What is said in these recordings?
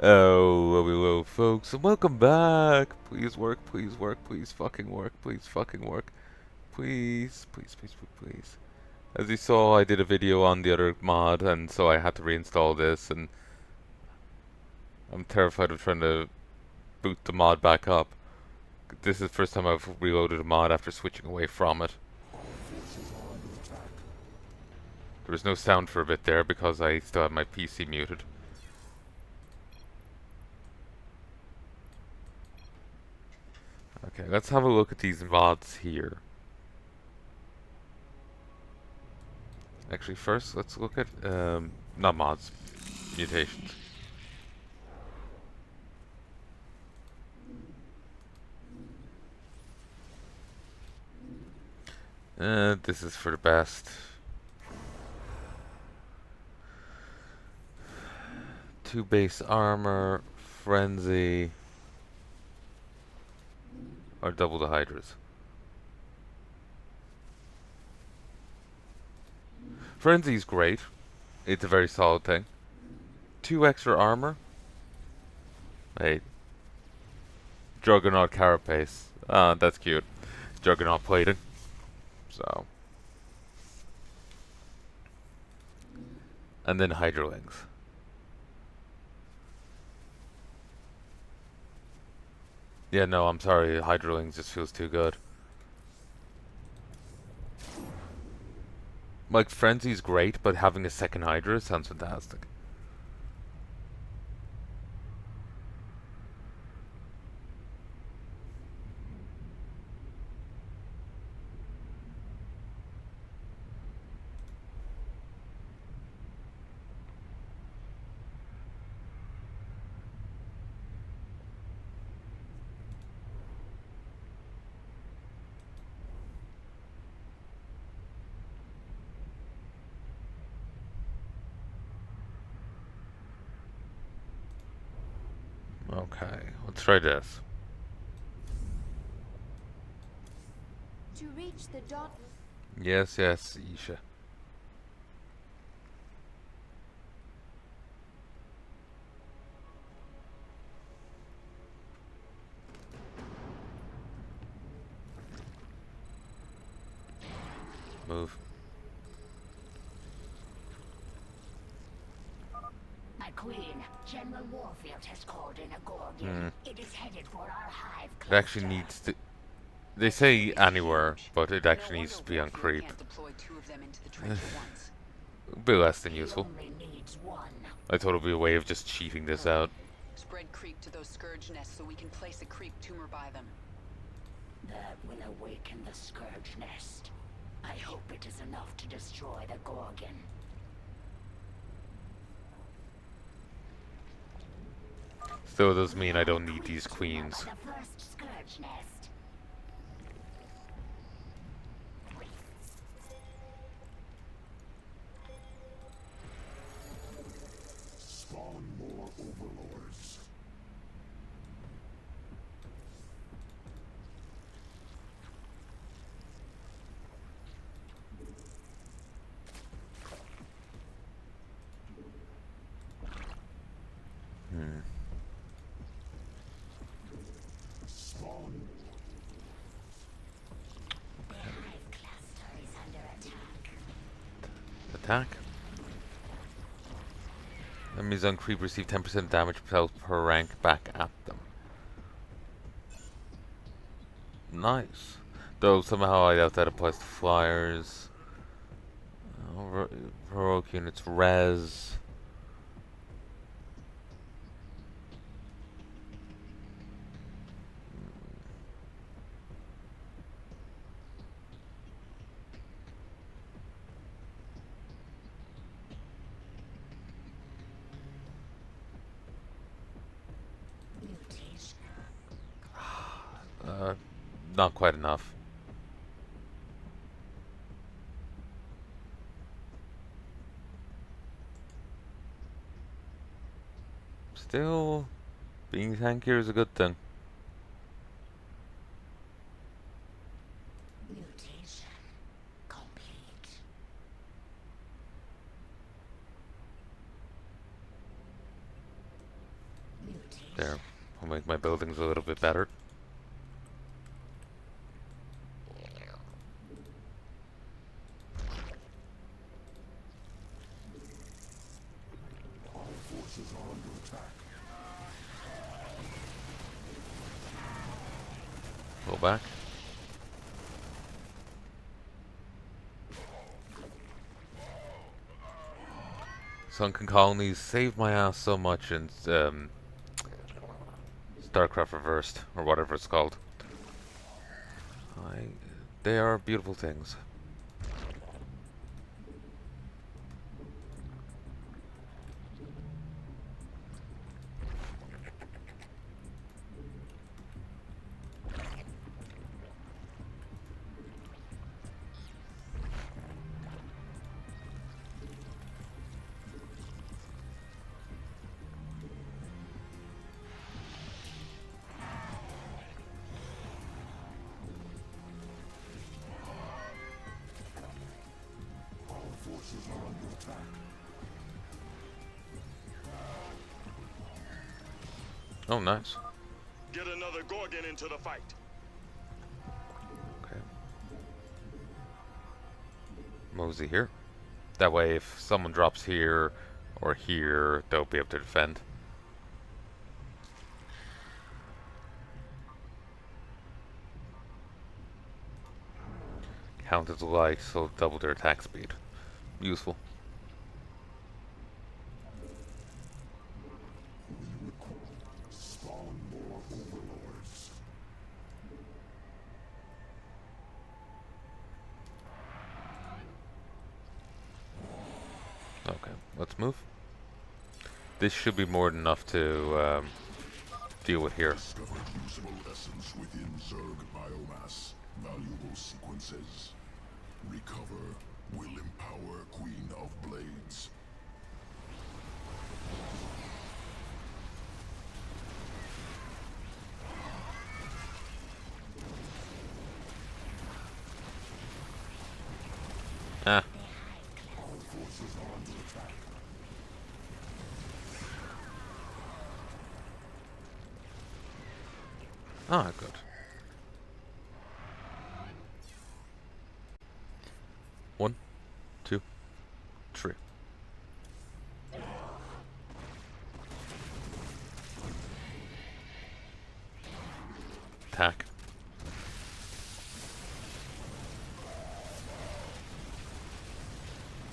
Oh, hello, folks, and welcome back. Please work, please work, please fucking work, please fucking work. Please, please, please, please, please. As you saw, I did a video on the other mod, and so I had to reinstall this, and I'm terrified of trying to boot the mod back up. This is the first time I've reloaded a mod after switching away from it. There was no sound for a bit there because I still have my PC muted. Okay, let's have a look at these mods here. Actually, first, let's look at, not mods, mutations. This is for the best. 2 base armor, frenzy, or double the hydras. Frenzy's great. It's a very solid thing. 2 extra armor. Wait. Juggernaut carapace. Ah, that's cute. Juggernaut plating. So. And then hydrolings. Yeah, no, I'm sorry. Hydrolings just feels too good. Like, Frenzy's great, but having a second Hydra sounds fantastic. Okay, let's try this. To reach the dot. Yes, yes, Isha. Move. My queen, General Warfield has called in a Gorgon. It is headed for our hive It actually cluster. needs to... They say anywhere, but it actually needs to be on creep. A bit less than He useful. only needs one. I thought it would be a way of just cheating this out. Spread creep to those scourge nests so we can place a creep tumor by them. That will awaken the scourge nest. I hope it is enough to destroy the Gorgon. Still does mean I don't need these queens. The first scourge nest. Spawn more overlords. Spawn. The hive cluster is under attack. Attack. Enemies on creep receive 10% damage dealt per rank back at them. Nice. Though somehow I doubt that applies to flyers. Heroic units res. Mutation. Not quite enough. Still, being tankier is a good thing. Mutation complete. There. I'll make my buildings a little bit better. Our forces are under attack. Go back. Sunken colonies saved my ass so much in StarCraft Reversed, or whatever it's called. They are beautiful things. Forces are under attack. Oh, nice. Get another Gorgon into the fight. Okay. Mosey here. That way, if someone drops here or here, they'll be able to defend. Count as light, so double their attack speed. Useful. Spawn more overlords. Okay, let's move. This should be more than enough to deal with here. Discovered usable essence within Zerg biomass. Valuable sequences. Recover will empower Queen of Blades. Ah. Our forces are under attack. Ah, good. One, two, three. Attack.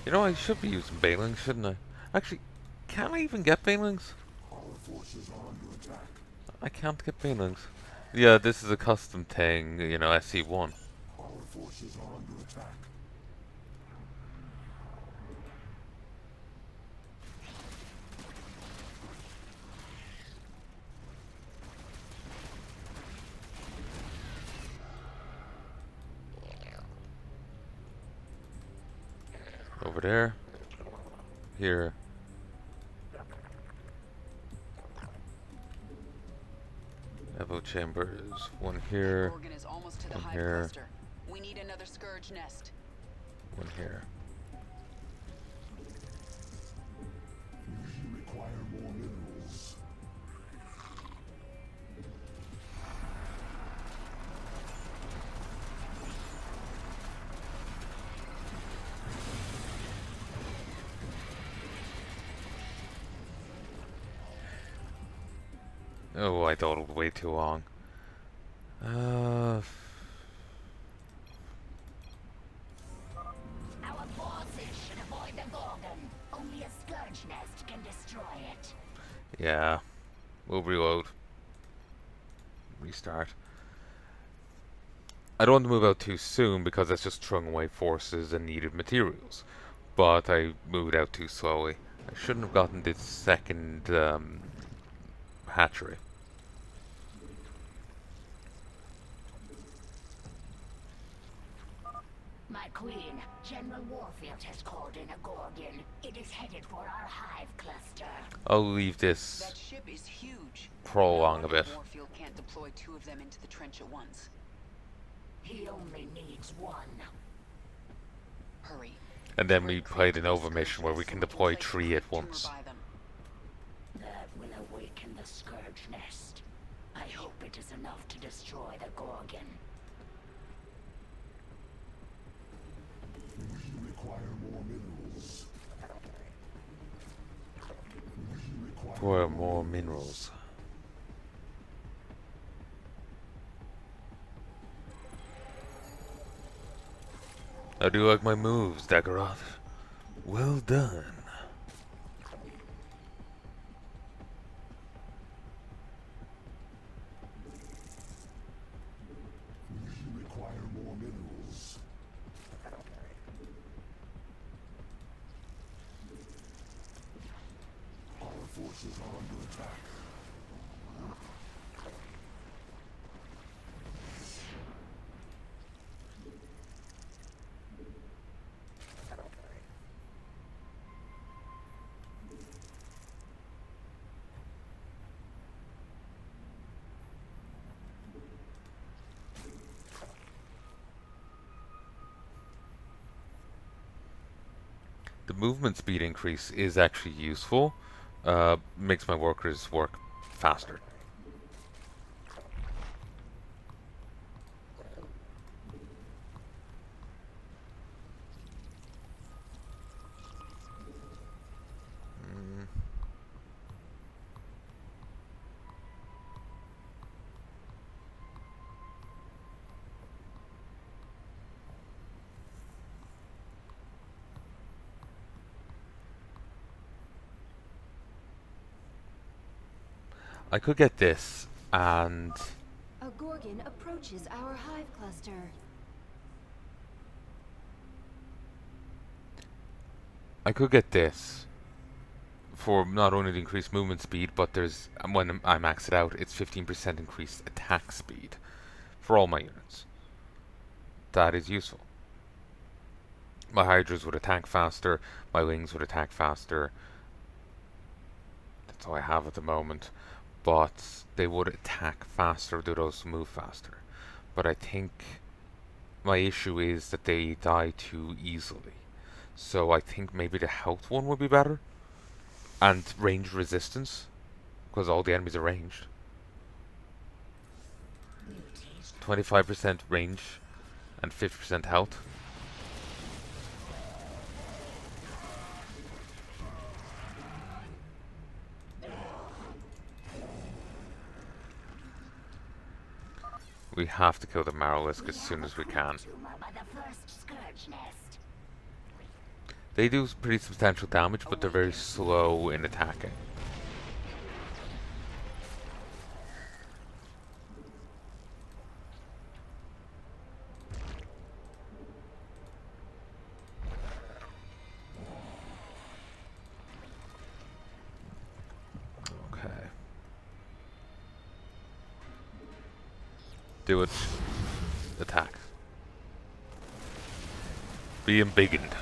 You know, I should be using Bailings, shouldn't I? Actually, can I even get Bailings? Our forces are under attack. I can't get Bailings. Yeah, this is a custom thing, you know, SC1. Our forces are under attack. Over there. Here. Evo chambers. One here. Gorgon is almost to the One hive here. cluster. We need another scourge nest. One here. We require more minerals. Oh, I thought it was way too long. Our forces should avoid the Gorgon. Only a scourge nest can destroy it. Yeah. We'll reload. Restart. I don't want to move out too soon because that's just throwing away forces and needed materials. But I moved out too slowly. I shouldn't have gotten this second hatchery. My queen, General Warfield has called in a Gorgon. It is headed for our hive cluster. I'll leave this That ship is huge. prolong a No wonder bit. Warfield can't deploy 2 of them into the trench at once. He only needs one. Hurry. And then we Create played an those over mission scourge where we nests can so deploy place a 3 at creep tumor once. That will awaken the Scourge Nest. I hope it is enough to destroy the Gorgon. We require more minerals. For more minerals. I do like my moves, Daggeroth. Well done. We require more minerals. Our forces are under attack. The movement speed increase is actually useful. Makes my workers work faster. I could get this, and A Gorgon approaches our hive cluster. I could get this for not only the increased movement speed, but there's when I max it out, it's 15% increased attack speed for all my units. That is useful. My Hydras would attack faster, my Wings would attack faster. That's all I have at the moment. But they would attack faster, they would also move faster. But I think my issue is that they die too easily. So I think maybe the health one would be better. And range resistance, because all the enemies are ranged. 25% range and 50% health. We have to kill the Marowlisk as soon as we can. They do pretty substantial damage, but they're very slow in attacking. Okay. Do it. Attack. Be embiggened.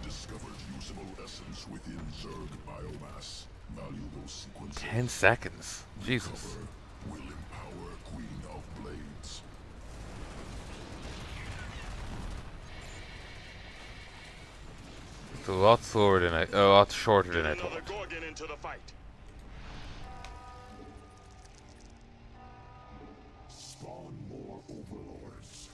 Discovered usable essence within Zerg biomass. Valuable sequences. 10 seconds. Jesus. Will empower Queen of Blades. It's a lot slower than a lot shorter than I Get thought. another Gorgon into the fight. Spawn more overlords.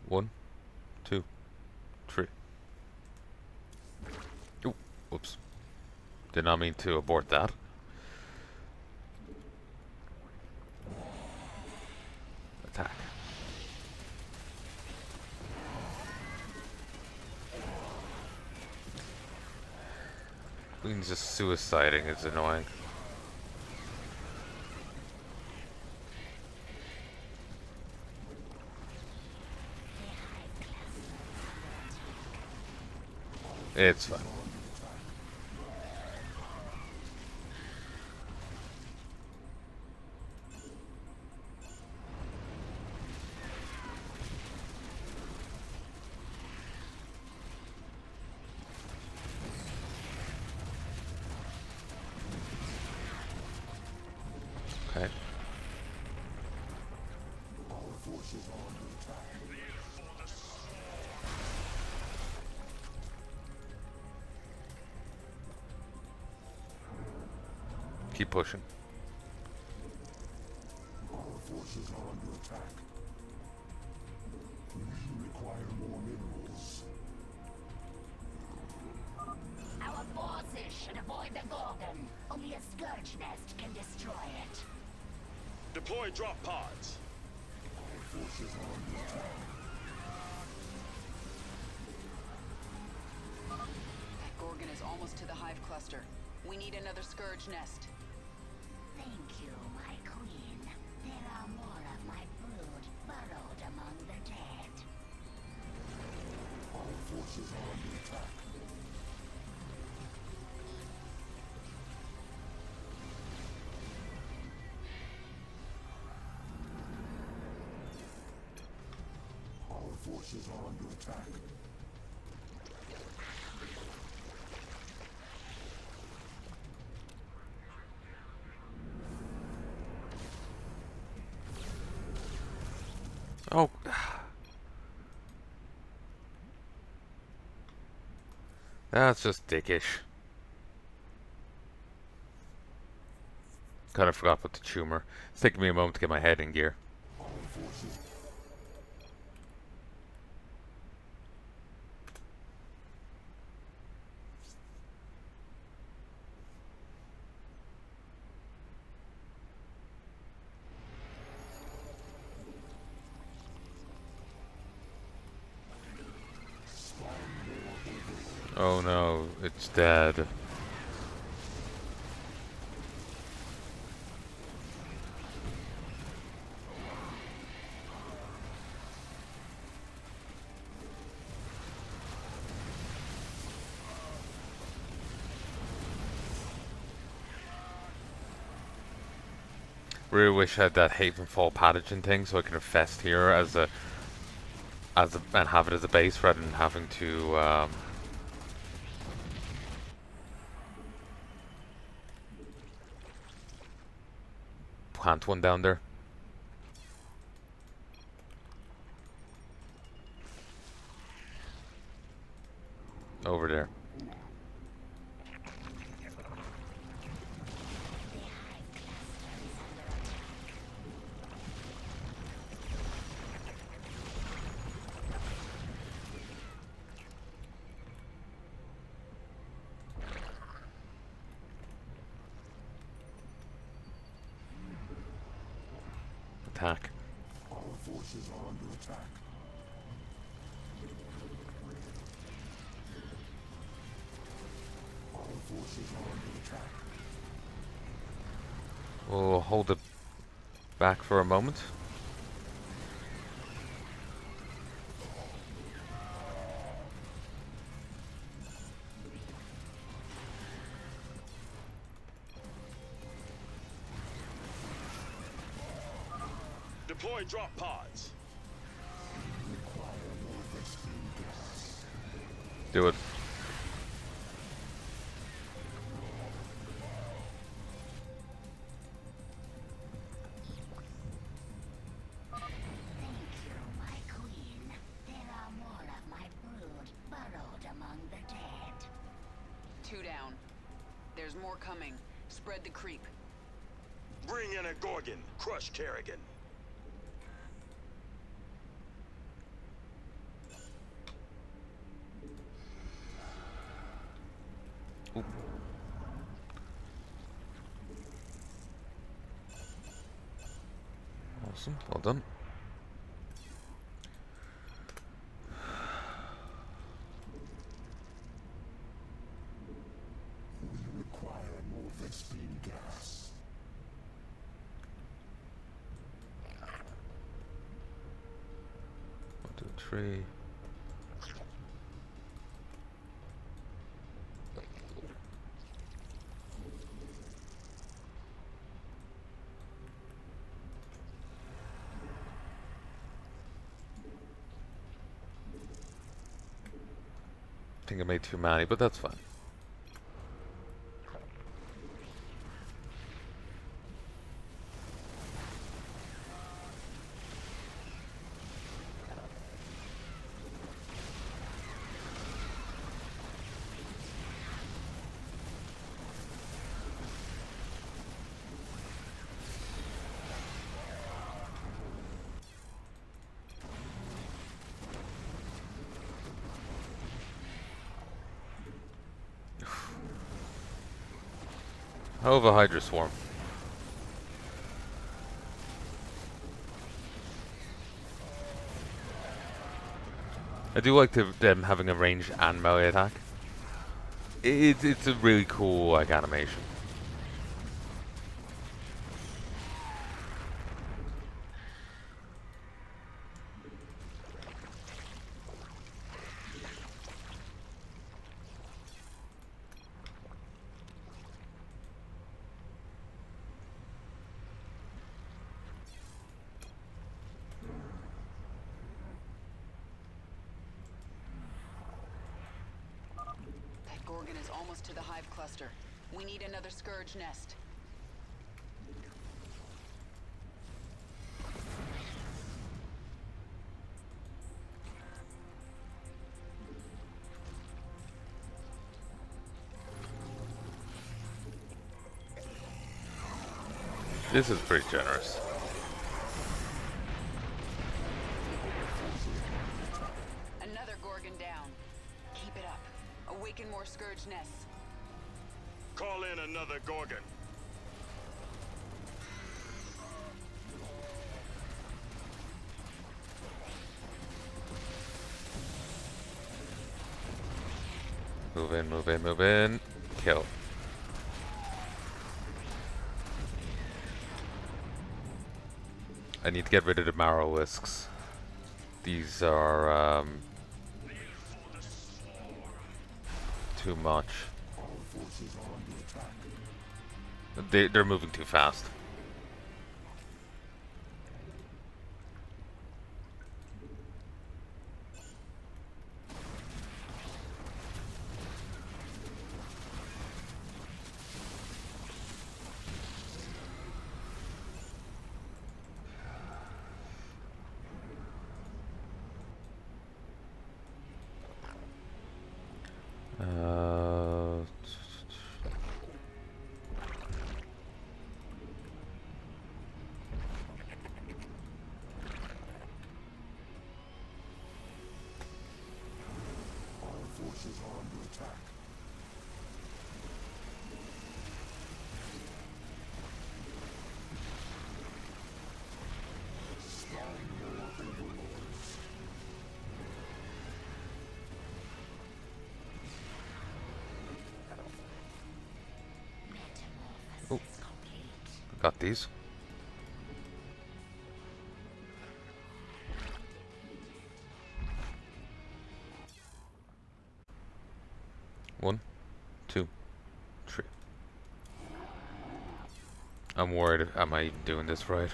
One, two, three. Oh, whoops. Did not mean to abort that. Attack. Queen's just suiciding is annoying. It's fine. keep pushing. Our forces are under attack. We require more minerals. Our forces should avoid the Gorgon. Only a Scourge Nest can destroy it. Deploy drop pods. Our forces are under attack. That Gorgon is almost to the hive cluster. We need another Scourge nest. Thank you, my queen. There are more of my brood burrowed among the dead. Our forces are under attack. Our forces are under attack. Oh. That's just dickish. Kind of forgot about the tumor. It's taking me a moment to get my head in gear. Our forces. Oh no, it's dead. Really wish I had that Havenfall pathogen thing so I can infest here and have it as a base rather than having to plant one down there. Over there. Attack. Our forces are under attack. Our forces are under attack. We'll hold it back for a moment. Deploy drop pods. Do it. Thank you, my queen. There are more of my brood burrowed among the dead. 2 down. There's more coming. Spread the creep. Bring in a Gorgon. Crush Kerrigan. Ooh. Awesome, well done. We require more Vespine gas. 1, 2, 3. I think I made too many, but that's fine. Hell of a Hydra swarm. I do like them having a range and melee attack. It's a really cool like animation. That Gorgon is almost to the hive cluster. We need another Scourge nest. This is pretty generous. Another Gorgon down. Keep it up. Awaken more Scourge nests. Call in another Gorgon. Move in, move in, move in. Kill. I need to get rid of the Marrowisks. These are too much. They're moving too fast. Oh, got these. One, two, three. I'm worried. Am I doing this right?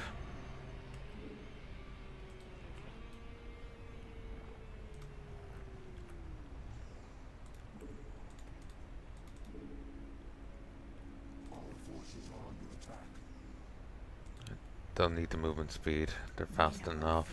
Don't need the movement speed. They're fast enough.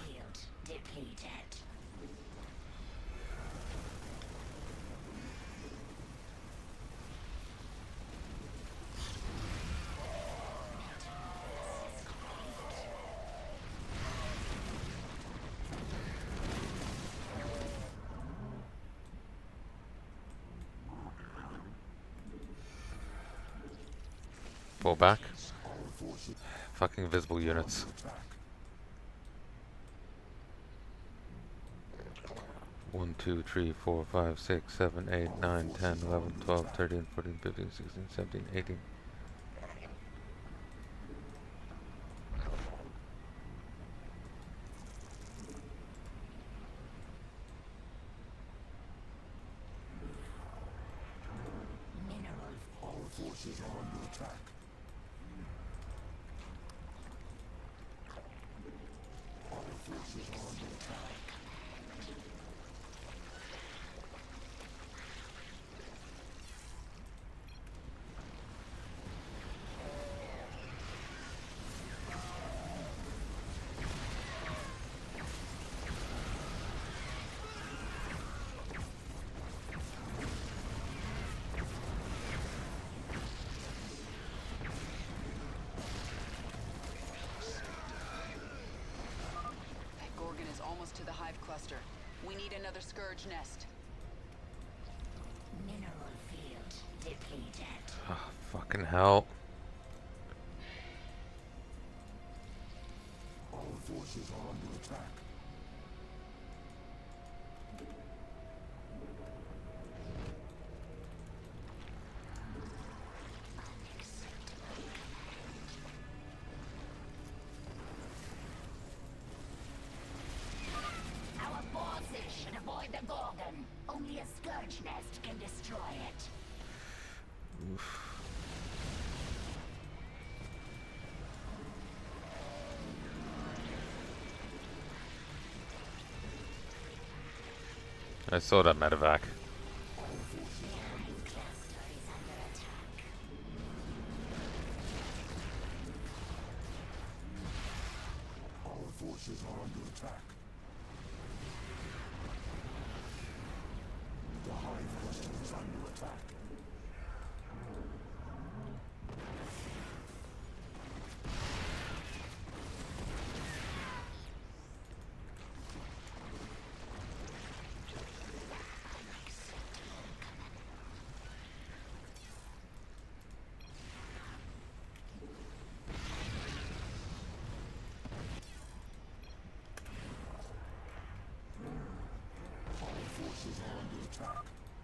Pull back. Fucking visible units. One, two, three, 4, 5, 6, 7, 8, 9, 10, 11, 12, 13, 14, 15, 16, 17, 18. Almost to the hive cluster. We need another Scourge nest. Mineral field depleted. Oh, fucking hell. Our forces should avoid the Gorgon. Only a Scourge Nest can destroy it. I saw that medevac.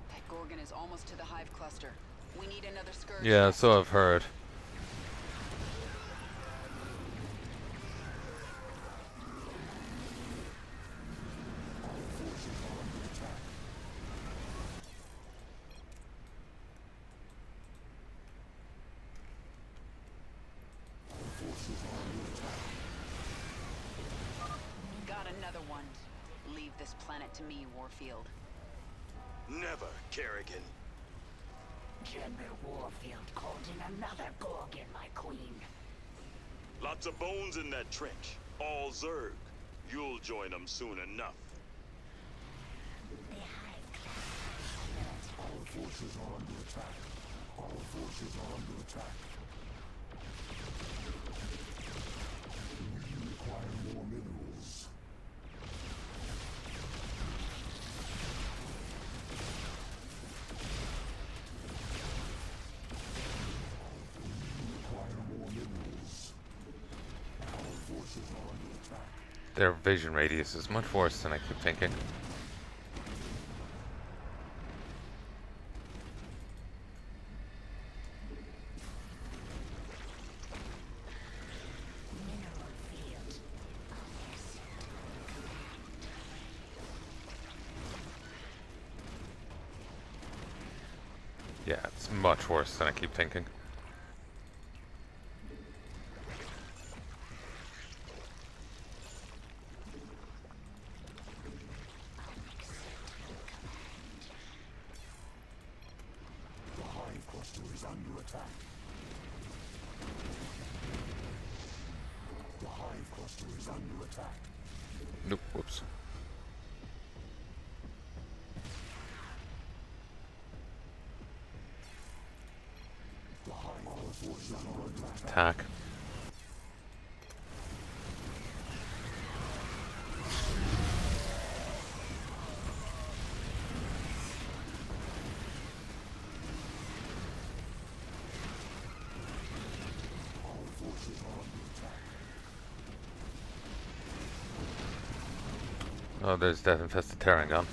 That Gorgon is almost to the hive cluster. We need another Scourge Yeah, nest. so I've heard. Got another one. Leave this planet to me, Warfield. Never, Kerrigan. General Warfield called in another Gorgon, my queen. Lots of bones in that trench. All Zerg. You'll join them soon enough. The hive class. Our forces are under attack. Our forces are under attack. We require more minerals. We require more minerals. Our forces are under attack. Their vision radius is much worse than I keep thinking. Mineral field. Yeah, it's much worse than I keep thinking. The hive cluster is under attack. The hive cluster is under attack. Nope, whoops. The hive forces are under attack. Attack. Our forces are under attack. Oh, there's Death Infested Terrangon.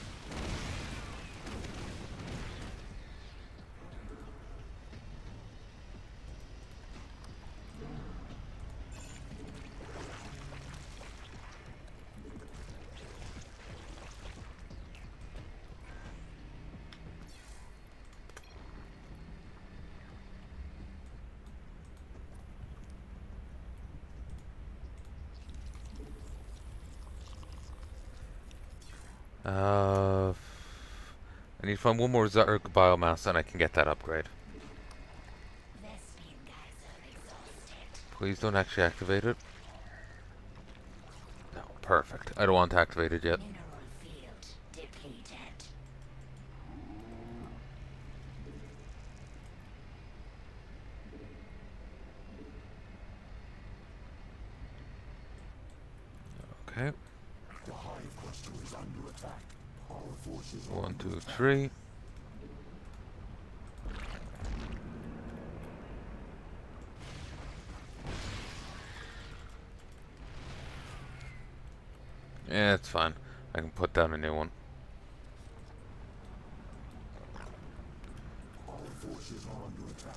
I need to find one more Zerg biomass and I can get that upgrade. Vespene guys are exhausted. Please don't actually activate it. No, perfect. I don't want to activate it yet. Mineral field depleted. Okay. The hive cluster is under attack. Our forces are 1, under 2, attack. 3. Yeah, it's fine. I can put down a new one. Our forces are under attack.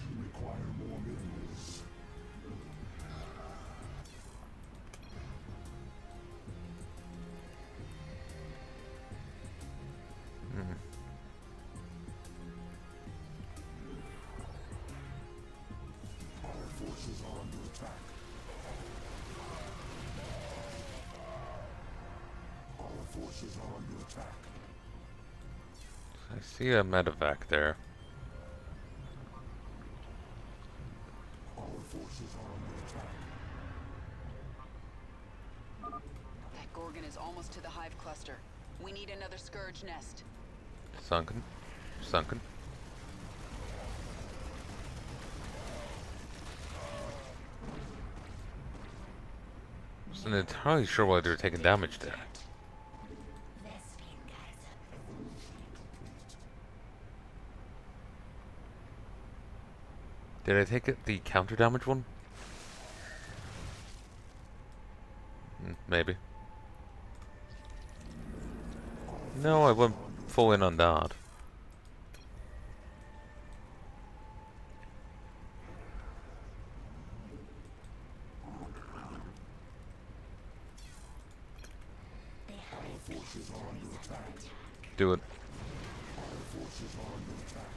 We require more minerals. Our forces are under attack. Our forces are under attack. I see a medevac there. Our forces are under attack. That Gorgon is almost to the hive cluster. We need another Scourge nest. Sunken. Sunken. Wasn't entirely sure why they were taking damage there. Did I take it the counter damage one? Maybe. No, I went full in on that. Forces are under attack. Do it. Our forces are under attack.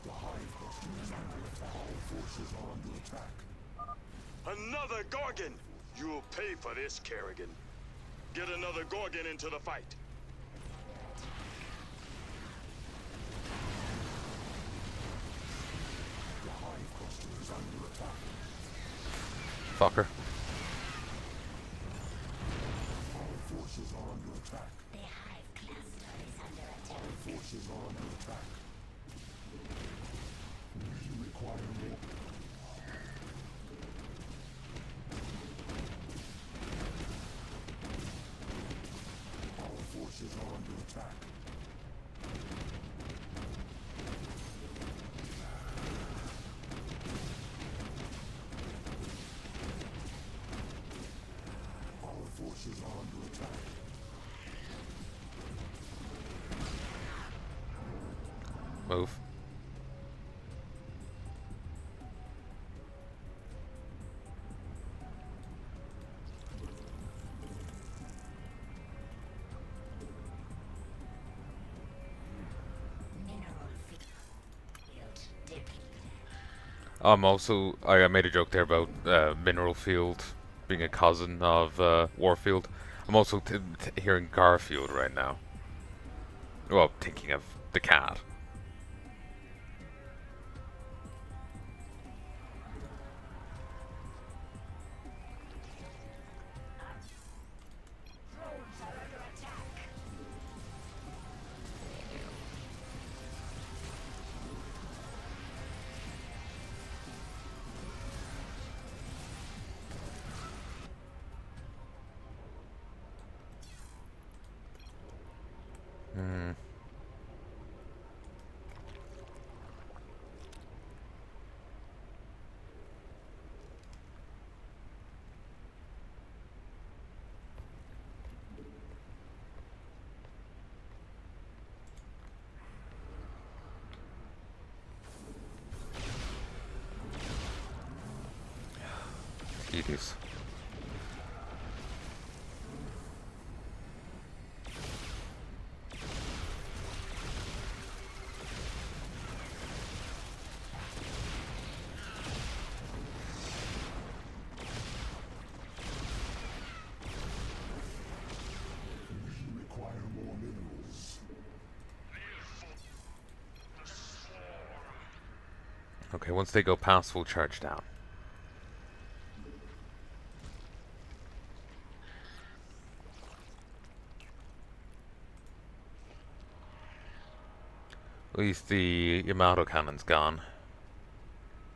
The hive cluster is under attack. Our forces are under attack. Another Gorgon! You'll pay for this, Kerrigan. Get another Gorgon into the fight. The hive cluster is under attack. Fucker. Our forces are under attack. The hive cluster is under attack. Our forces are under attack. We require more. Our forces are under attack. Our forces are under attack. Move. Mineral field depleted. Also, I made a joke there about Mineral Field being a cousin of Warfield. I'm also hearing Garfield right now. Well, thinking of the cat. Idiots. We require more minerals. Okay, once they go past, we'll charge down. At least the Yamato cannon's gone.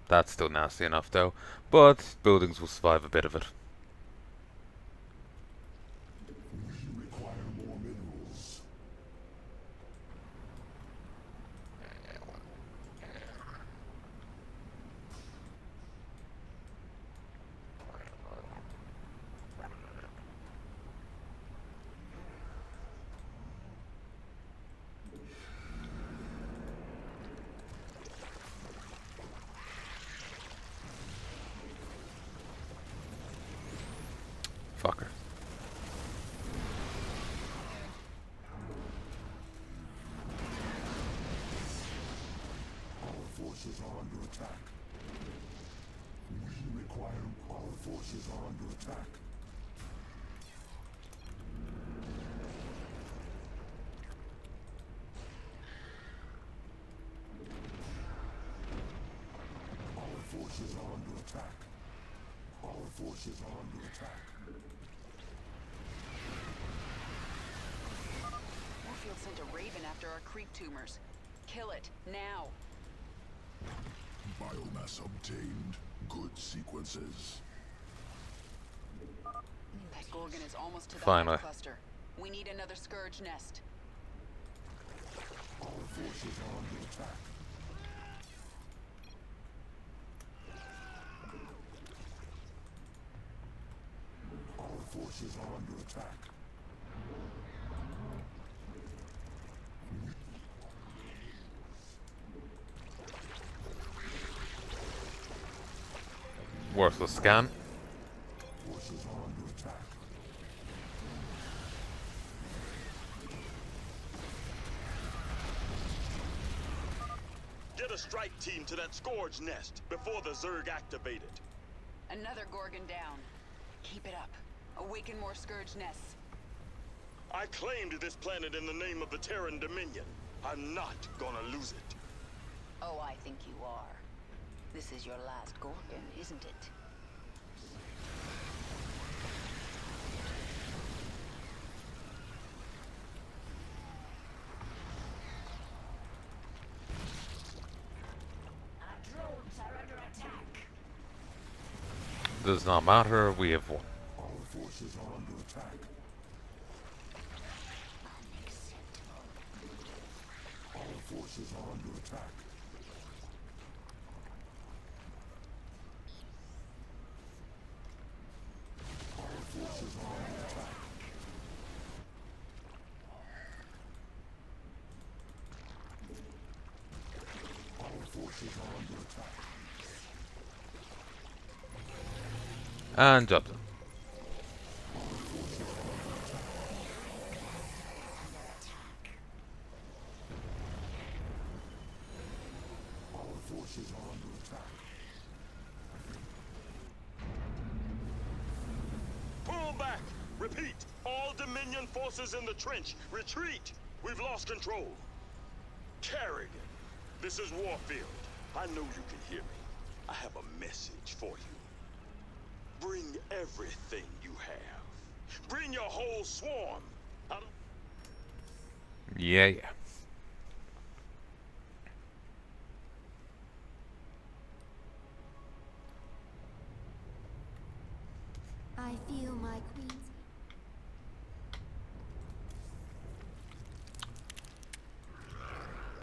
That's still nasty enough though, but buildings will survive a bit of it. We require more minerals. Fucker. Our forces are under attack. We require our forces are under attack. Our forces are under attack. Our forces are under attack. Warfield sent a raven after our creep tumors. Kill it, now. Biomass obtained. Good sequences. That Gorgon is almost to the Finally. hive cluster. We need another Scourge nest. Our forces are under attack. Our forces are under attack. Worthless scan. Forces are under attack. Get a strike team to that Scourge nest before the Zerg activate it. Another Gorgon down. Keep it up. Awaken more Scourge nests. I claimed this planet in the name of the Terran Dominion. I'm not gonna lose it. Oh, I think you are. This is your last Gorgon, isn't it? Our drones are under attack. Does not matter, we have won. Our forces are under attack. Unacceptable. Our forces are under attack. Our forces are under attack. Our forces are under attack. And job done. Our forces are under attack. Pull back! Repeat! All Dominion forces in the trench! Retreat! We've lost control. Kerrigan, this is Warfield. I know you can hear me. I have a message for you. Bring everything you have. Bring your whole swarm. I don't Yeah. I feel my queen's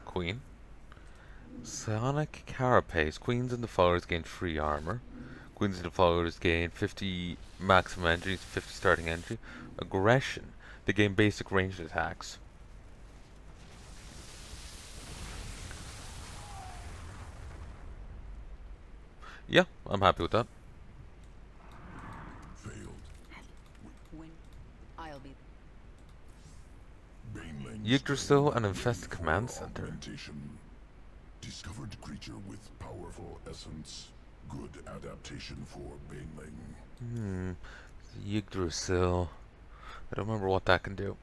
Queen. Sonic Carapace. Queens and the followers gain free armor. Queens and the followers gain 50 maximum entry, 50 starting entry. Aggression. They gain basic ranged attacks. Yeah, I'm happy with that. Failed. When I'll be Banelings. Yggdrasil and infested command center. Augmentation. Discovered creature with powerful essence. Good adaptation for Baneling. Yggdrasil. I don't remember what that can do.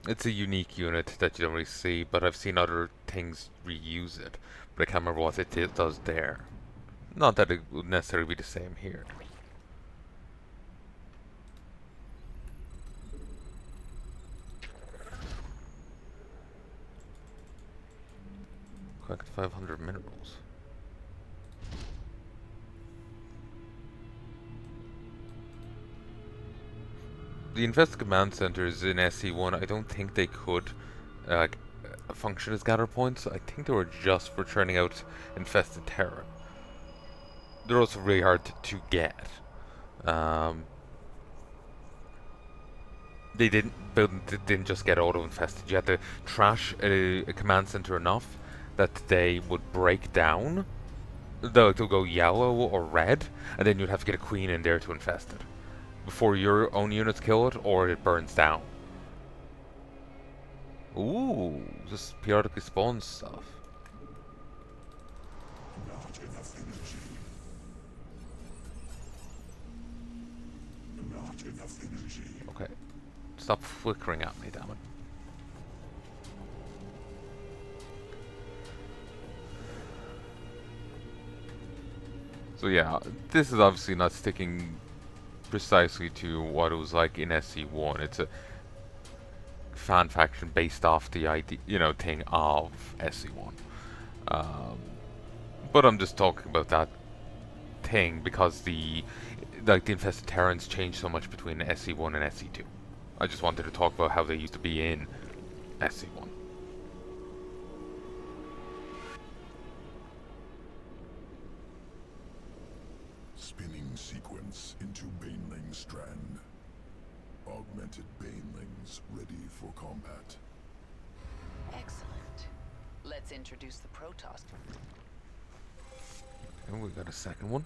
It's a unique unit that you don't really see, but I've seen other things reuse it. But I can't remember what it does there. Not that it would necessarily be the same here. Collect 500 minerals. The infested command centers in SC1, I don't think they could like function as gather points. I think they were just for churning out infested terra. They're also really hard to get. Um, they didn't just get auto infested. You had to trash a command center enough that they would break down. They'll go yellow or red, and then you'd have to get a queen in there to infest it before your own units kill it, or it burns down. Ooh, just periodically spawns stuff. Not enough energy. Not enough energy. Okay, stop flickering at me, damn it. So yeah, this is obviously not sticking precisely to what it was like in SC1. It's a fan faction based off the idea, thing of SC1. But I'm just talking about that thing because the infested terrans changed so much between SC1 and SC2. I just wanted to talk about how they used to be in SC1. Spinning sequence into Baneling strand. Augmented Banelings ready for combat. Excellent. Let's introduce the Protoss. And we got a second one.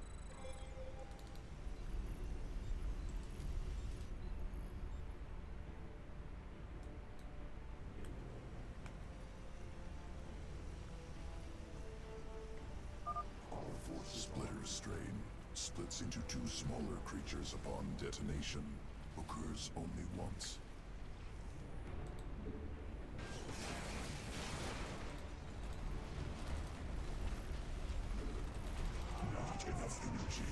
Splitter strain splits into two smaller creatures upon detonation. Occurs only once. Not enough energy.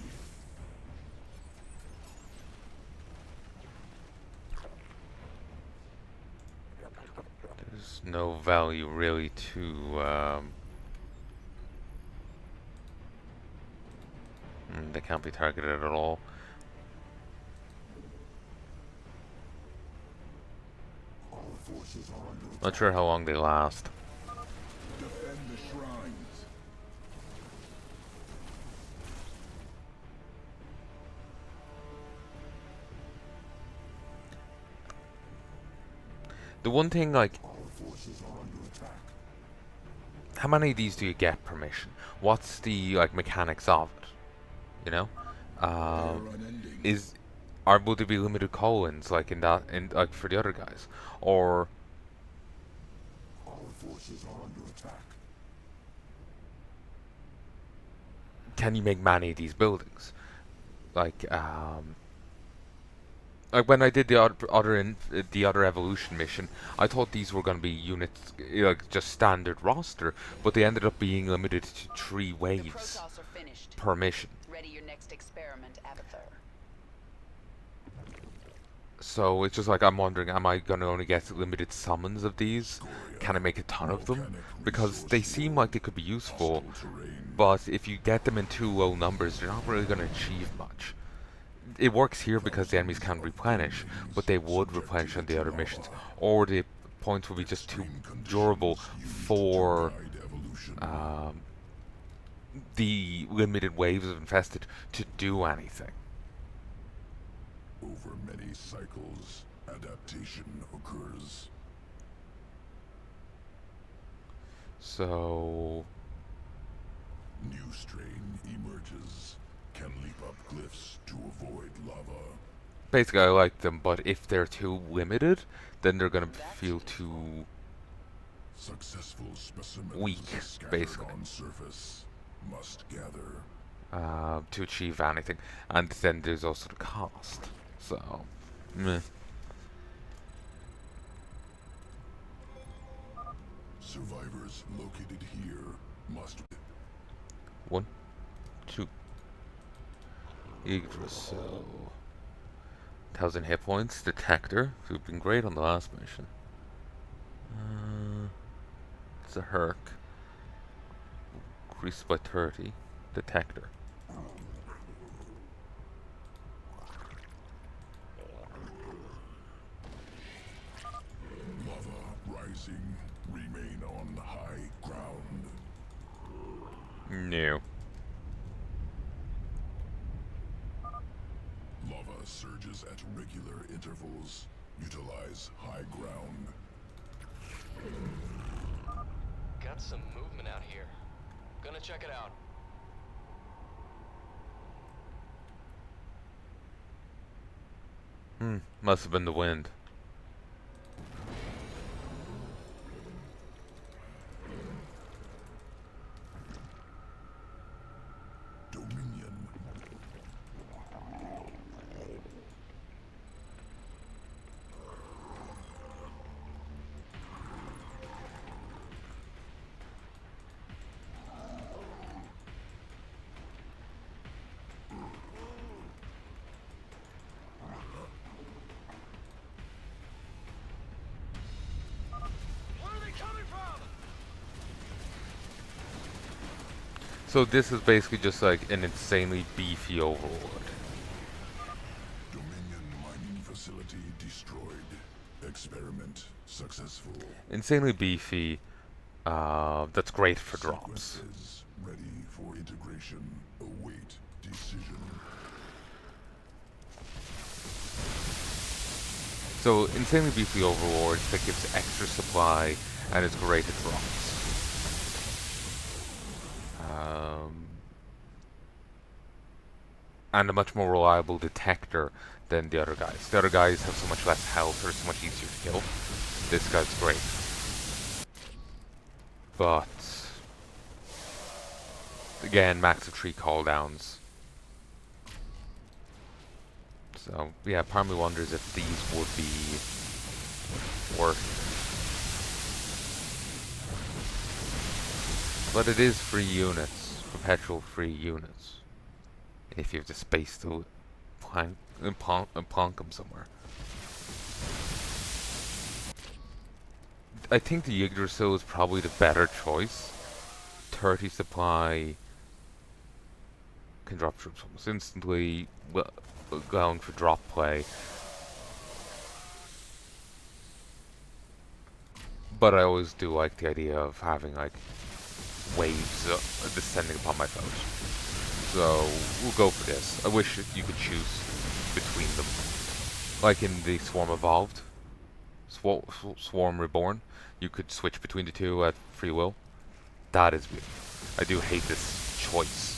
There's no value really to they can't be targeted at all. Our forces are under attack. Not sure how long they last. Defend the shrines. The one thing, like, Our forces are under attack. how many of these do you get per mission? What's the mechanics of it? You know, They are unending. will there be limited call-ins like for the other guys, or Our forces are under attack. can you make many of these buildings? Like when I did the other evolution mission, I thought these were going to be units just standard roster, but they ended up being limited to 3 The waves Protoss are finished. per mission. Ready your next experiment, Abathur. So it's just like I'm wondering, am I going to only get limited summons of these? Can I make a ton of them? Because they seem like they could be useful, Hostile terrain. but if you get them in too low numbers, they're not really going to achieve much. It works here because the enemies can replenish, but they would replenish on the other missions, or the points would be just too durable for Guide evolution. the limited waves of infested to do anything. Over many cycles, adaptation occurs. So New strain emerges. Can leap up cliffs to avoid lava. basically I like them, but if they're too limited, then they're going to feel too Successful specimens weak, scattered basically. on surface must gather. to achieve anything. And then there's also the cost. So, meh. Survivors located here must. 1, 2. Yggdrasil. 1000 hit points. Detector, who's been great on the last mission. It's a Herc. Increased by 30. Detector. Lava rising. Remain on high ground. No. Lava surges at regular intervals. Utilize high ground. Got some movement out here. Gonna check it out. Must have been the wind. Dominion. So this is basically just like an insanely beefy overlord. Dominion mining facility destroyed. Experiment successful. Insanely beefy. That's great for drops. Sequences ready for integration. Await decision. So insanely beefy overlord that gives extra supply and is great at drops. And a much more reliable detector than the other guys. The other guys have so much less health or so much easier to kill. This guy's great. But again, max of 3 cooldowns. So yeah, part of me wonders if these would be worth. But it is free units, perpetual free units. If you have the space to plonk them somewhere. I think the Yggdrasil is probably the better choice. 30 supply can drop troops almost instantly, going for drop play. But I always do like the idea of having like waves descending upon my foes. So we'll go for this. I wish you could choose between them, like in the Swarm Evolved, Swarm Reborn. You could switch between the two at free will. That is weird. I do hate this choice.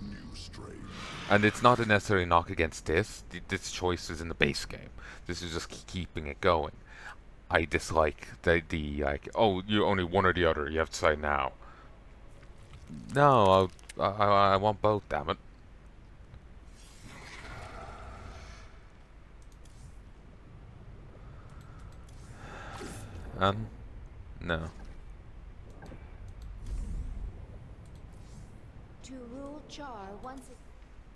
New strain. And it's not a necessarily knock against this. This choice is in the base game. This is just keeping it going. I dislike the like, oh, you're only one or the other. You have to decide now. No, I want both, damn it. No. To rule Char once